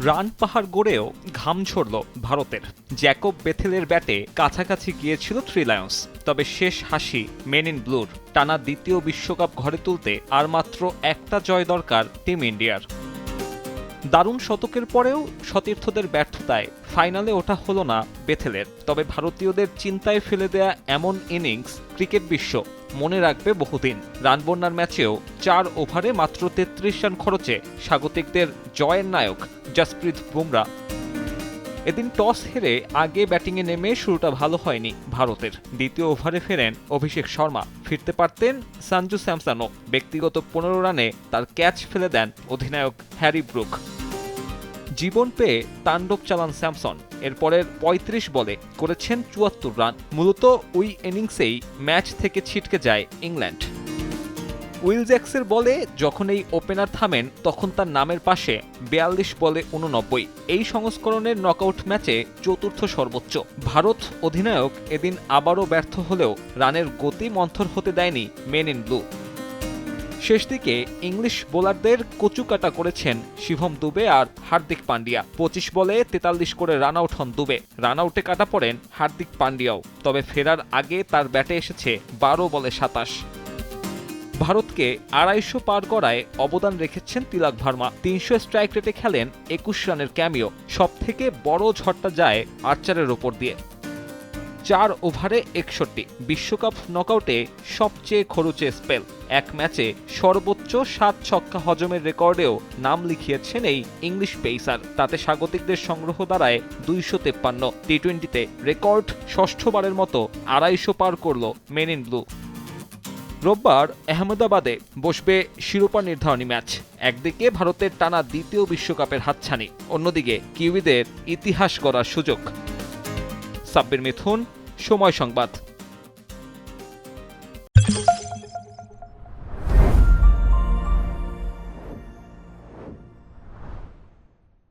Run পাহাড় গড়েও ঘাম ঝরল ভারতের। জ্যাকব বেথেলের ব্যাটে কাছাকাছি গিয়েছিল থ্রি লায়ন্স, তবে শেষ হাসি মেন ইন ব্লুর। টানা দ্বিতীয় বিশ্বকাপ ঘরে তুলতে আর মাত্র একটা জয় দরকার টিম ইন্ডিয়ার। দারুণ শতকের পরেও সতীর্থদের ব্যর্থতায় ফাইনালে ওঠা হলো না বেথেলের। তবে ভারতীয়দের চিন্তায় ফেলে দেয়া এমন ইনিংস ক্রিকেট বিশ্ব মনে রাখবে বহুদিন। রানবন্যার ম্যাচেও 4 ওভারে মাত্র 33 রান খরচে স্বাগতিকদের জয়ের নায়ক জসপ্রীত বুমরা। এদিন টস হেরে আগে ব্যাটিংয়ে নেমে শুরুটা ভালো হয়নি ভারতের। দ্বিতীয় ওভারে ফেরেন অভিষেক শর্মা। ফিরতে পারতেন সঞ্জু স্যামসনও। ব্যক্তিগত 15 রানে তার ক্যাচ ফেলে দেন অধিনায়ক হ্যারি ব্রুক। জীবন পেয়ে তাণ্ডব চালান স্যামসন। এরপরের 35 বলে করেছেন 74 রান। মূলত ওই ইনিংসেই ম্যাচ থেকে ছিটকে যায় ইংল্যান্ড। উইল জ্যাক্সের বলে যখন এই ওপেনার থামেন তখন তার নামের পাশে 42 বলে 89। এই সংস্করণের নকআউট ম্যাচে চতুর্থ সর্বোচ্চ। ভারত অধিনায়ক এদিন আবারও ব্যর্থ হলেও রানের গতি মন্থর হতে দেয়নি মেন ইন ব্লু। শেষ দিকে ইংলিশ বোলারদের কচুকাটা করেছেন শিভম দুবে আর হার্দিক পান্ডিয়া। 25 বলে 43 করে রান আউট হন দুবে। রান আউটে কাটা পড়েন হার্দিক পান্ডিয়াও। তবে ফেরার আগে তার ব্যাটে এসেছে 12 বলে 27। ভারতকে 250 পার করায় অবদান রেখেছেন তিলক ভার্মা। 300 স্ট্রাইক রেটে খেলেন 21 রানের ক্যামিও। সবথেকে বড় ঝড়টা যায় আর্চারের ওপর দিয়ে। 4 ওভারে 61। বিশ্বকাপ নকআউটে সবচেয়ে খরুচে স্পেল। এক ম্যাচে সর্বোচ্চ 7 ছক্কা হজমের রেকর্ডেও নাম লিখিয়েছেন এই ইংলিশ পেসার। তাতে স্বাগতিকদের সংগ্রহ দাঁড়ায় 253। টি-20তে রেকর্ড ষষ্ঠবারের মতো 250 পার করল মেন ইন ব্লু। রোববার আহমেদাবাদে বসবে শিরোপা নির্ধারণী ম্যাচ। একদিকে ভারতের টানা দ্বিতীয় বিশ্বকাপের হাতছানি, অন্যদিকে কিউইদের ইতিহাস গড়ার সুযোগ। সাব্বির মিথুন, সময় সংবাদ।